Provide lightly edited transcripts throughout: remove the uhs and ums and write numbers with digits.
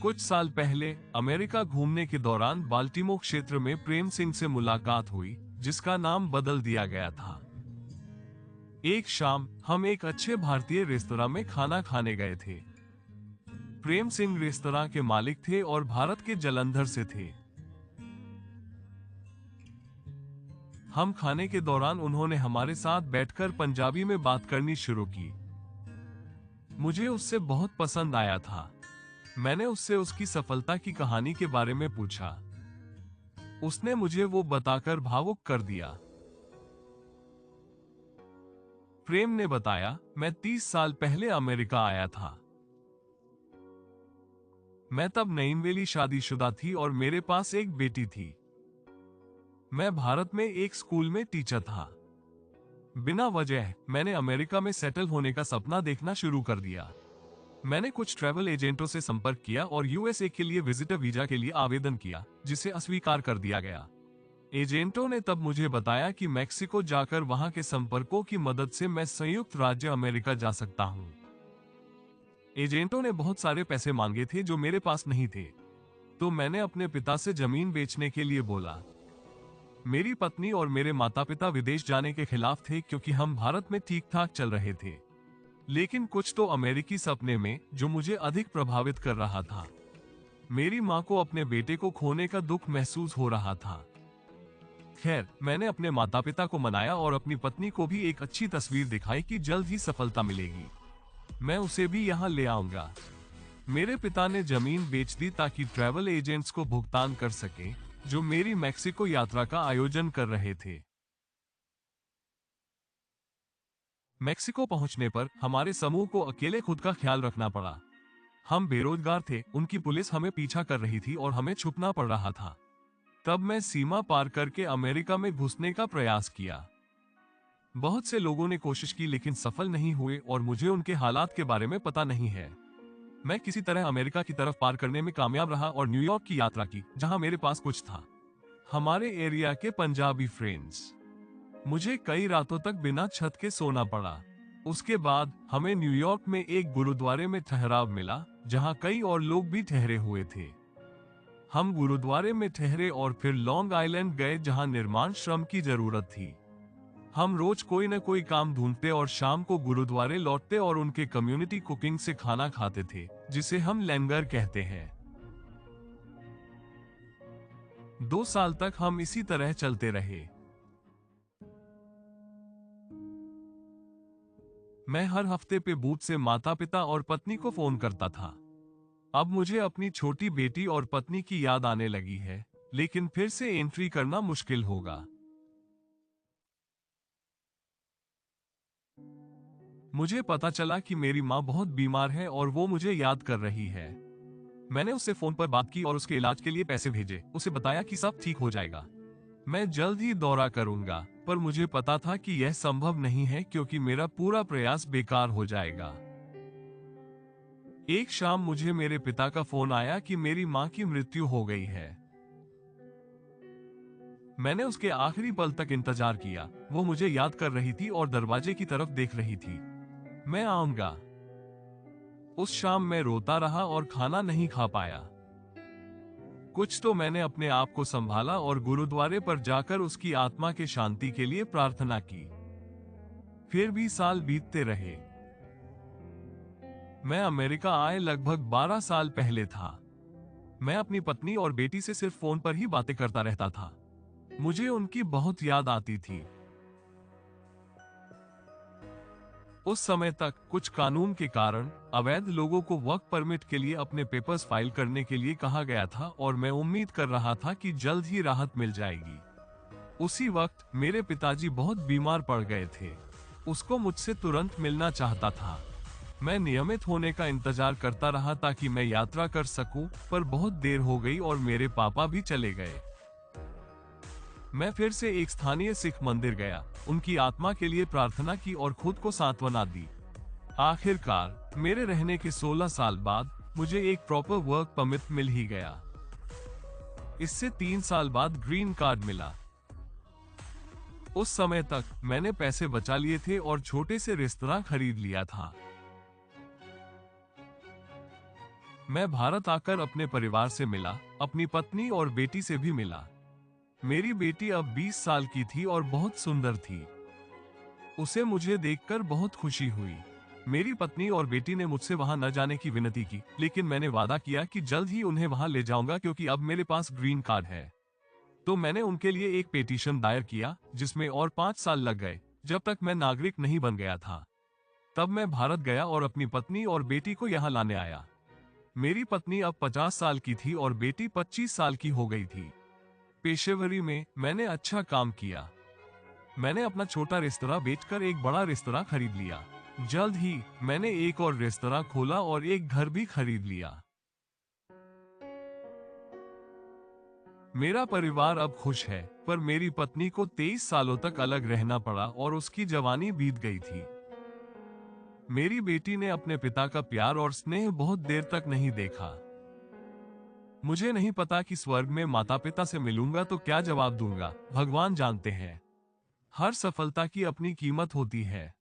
कुछ साल पहले अमेरिका घूमने के दौरान बाल्टीमोर क्षेत्र में प्रेम सिंह से मुलाकात हुई, जिसका नाम बदल दिया गया था। एक शाम हम एक अच्छे भारतीय रेस्तरां में खाना खाने गए थे। प्रेम सिंह रेस्तरां के मालिक थे और भारत के जालंधर से थे। हम खाने के दौरान उन्होंने हमारे साथ बैठकर पंजाबी में बात करनी शुरू की। मुझे उससे बहुत पसंद आया था। मैंने उससे उसकी सफलता की कहानी के बारे में पूछा। उसने मुझे वो बताकर भावुक कर दिया। प्रेम ने बताया, मैं 30 साल पहले अमेरिका आया था। मैं तब नईनवेली शादीशुदा थी और मेरे पास एक बेटी थी। मैं भारत में एक स्कूल में टीचर था। बिना वजह मैंने अमेरिका में सेटल होने का सपना देखना शुरू कर दिया। मैंने कुछ ट्रैवल एजेंटों से संपर्क किया और यूएसए के लिए विजिटर वीजा के लिए आवेदन किया, जिसे अस्वीकार कर दिया गया। एजेंटों ने तब मुझे बताया कि मेक्सिको जाकर वहां के संपर्कों की मदद से मैं संयुक्त राज्य अमेरिका जा सकता हूं। एजेंटों ने बहुत सारे पैसे मांगे थे जो मेरे पास नहीं थे, तो मैंने अपने पिता से जमीन बेचने के लिए बोला। मेरी पत्नी और मेरे माता पिता विदेश जाने के खिलाफ थे क्योंकि हम भारत में ठीक ठाक चल रहे थे, लेकिन कुछ तो अमेरिकी सपने में जो मुझे अधिक प्रभावित कर रहा था। मेरी माँ को अपने बेटे को खोने का दुख महसूस हो रहा था। खैर, मैंने अपने माता पिता को मनाया और अपनी पत्नी को भी एक अच्छी तस्वीर दिखाई कि जल्द ही सफलता मिलेगी, मैं उसे भी यहाँ ले आऊंगा। मेरे पिता ने जमीन बेच दी ताकि ट्रैवल एजेंट्स को भुगतान कर सके जो मेरी मैक्सिको यात्रा का आयोजन कर रहे थे। मैक्सिको पहुंचने पर हमारे समूह को अकेले खुद का ख्याल रखना पड़ा। हम बेरोजगार थे, उनकी पुलिस हमें पीछा कर रही थी और हमें छुपना पड़ रहा था। तब मैं सीमा पार करके अमेरिका में घुसने का प्रयास किया। बहुत से लोगों ने कोशिश की लेकिन सफल नहीं हुए और मुझे उनके हालात के बारे में पता नहीं है। मैं किसी तरह अमेरिका की तरफ पार करने में कामयाब रहा और न्यूयॉर्क की यात्रा की, जहां मेरे पास कुछ था। हमारे एरिया के पंजाबी फ्रेंड्स। मुझे कई रातों तक बिना छत के सोना पड़ा। उसके बाद हमें न्यूयॉर्क में एक गुरुद्वारे में ठहराव मिला, जहां कई और लोग भी ठहरे हुए थे। हम गुरुद्वारे में ठहरे और फिर लॉन्ग आइलैंड गए, जहां निर्माण श्रम की जरूरत थी। हम रोज कोई न कोई काम ढूंढते और शाम को गुरुद्वारे लौटते और उनके कम्युनिटी कुकिंग से खाना खाते थे, जिसे हम लंगर कहते हैं। 2 साल तक हम इसी तरह चलते रहे। मैं हर हफ्ते पे बूथ से माता पिता और पत्नी को फोन करता था। अब मुझे अपनी छोटी बेटी और पत्नी की याद आने लगी है, लेकिन फिर से एंट्री करना मुश्किल होगा। मुझे पता चला कि मेरी माँ बहुत बीमार है और वो मुझे याद कर रही है। मैंने उससे फोन पर बात की और उसके इलाज के लिए पैसे भेजे। उसे बताया कि सब ठीक हो जाएगा, मैं जल्द ही दौरा करूंगा। पर मुझे पता था कि यह संभव नहीं है क्योंकि मेरा पूरा प्रयास बेकार हो जाएगा। एक शाम मुझे मेरे पिता का फोन आया कि मेरी माँ की मृत्यु हो गई है। मैंने उसके आखिरी पल तक इंतजार किया। वो मुझे याद कर रही थी और दरवाजे की तरफ देख रही थी। मैं आऊंगा। उस शाम मैं रोता रहा और खाना नहीं खा पाया। कुछ तो मैंने अपने आप को संभाला और गुरुद्वारे पर जाकर उसकी आत्मा के शांति के लिए प्रार्थना की। फिर भी साल बीतते रहे। मैं अमेरिका आए लगभग 12 साल पहले था। मैं अपनी पत्नी और बेटी से सिर्फ फोन पर ही बातें करता रहता था। मुझे उनकी बहुत याद आती थी। उस समय तक कुछ कानून के कारण अवैध लोगों को वर्क परमिट के लिए अपने पेपर्स फाइल करने के लिए कहा गया था और मैं उम्मीद कर रहा था कि जल्द ही राहत मिल जाएगी। उसी वक्त मेरे पिताजी बहुत बीमार पड़ गए थे। उसको मुझसे तुरंत मिलना चाहता था। मैं नियमित होने का इंतजार करता रहा ताकि मैं यात्रा कर सकूं, पर बहुत देर हो गई और मेरे पापा भी चले गए। मैं फिर से एक स्थानीय सिख मंदिर गया, उनकी आत्मा के लिए प्रार्थना की और खुद को सांत्वना दी। आखिरकार मेरे रहने के 16 साल बाद मुझे एक प्रॉपर वर्क परमिट मिल ही गया। इससे 3 साल बाद ग्रीन कार्ड मिला। उस समय तक मैंने पैसे बचा लिए थे और छोटे से रेस्तरां खरीद लिया था। मैं भारत आकर अपने परिवार से मिला, अपनी पत्नी और बेटी से भी मिला। मेरी बेटी अब 20 साल की थी और बहुत सुंदर थी। उसे मुझे देखकर बहुत खुशी हुई। मेरी पत्नी और बेटी ने मुझसे वहां न जाने की विनती की, लेकिन मैंने वादा किया कि जल्द ही उन्हें वहां ले जाऊंगा क्योंकि अब मेरे पास ग्रीन कार्ड है। तो मैंने उनके लिए एक पिटीशन दायर किया, जिसमें और 5 साल लग गए, जब तक मैं नागरिक नहीं बन गया था। तब मैं भारत गया और अपनी पत्नी और बेटी को यहाँ लाने आया। मेरी पत्नी अब 50 साल की थी और बेटी 25 साल की हो गई थी। पेशेवरी में मैंने अच्छा काम किया। मैंने अपना छोटा रेस्तरां बेचकर एक बड़ा रेस्तरां खरीद लिया। जल्द ही मैंने एक और रेस्तरां खोला और एक घर भी खरीद लिया। मेरा परिवार अब खुश है, पर मेरी पत्नी को 23 सालों तक अलग रहना पड़ा और उसकी जवानी बीत गई थी। मेरी बेटी ने अपने पिता का प्यार और स्नेह बहुत देर तक नहीं देखा। मुझे नहीं पता कि स्वर्ग में माता पिता से मिलूंगा तो क्या जवाब दूंगा, भगवान जानते हैं। हर सफलता की अपनी कीमत होती है।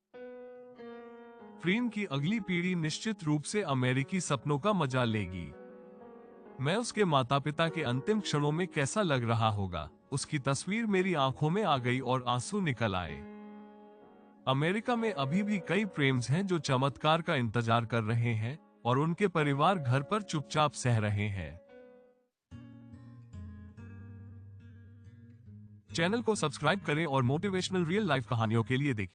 फ्रीन की अगली पीढ़ी निश्चित रूप से अमेरिकी सपनों का मजा लेगी। मैं उसके माता पिता के अंतिम क्षणों में कैसा लग रहा होगा, उसकी तस्वीर मेरी आंखों में आ गई और आंसू निकल आए। अमेरिका में अभी भी कई प्रेम्स हैं जो चमत्कार का इंतजार कर रहे हैं और उनके परिवार घर पर चुपचाप सह रहे हैं। चैनल को सब्सक्राइब करें और मोटिवेशनल रियल लाइफ कहानियों के लिए देखें।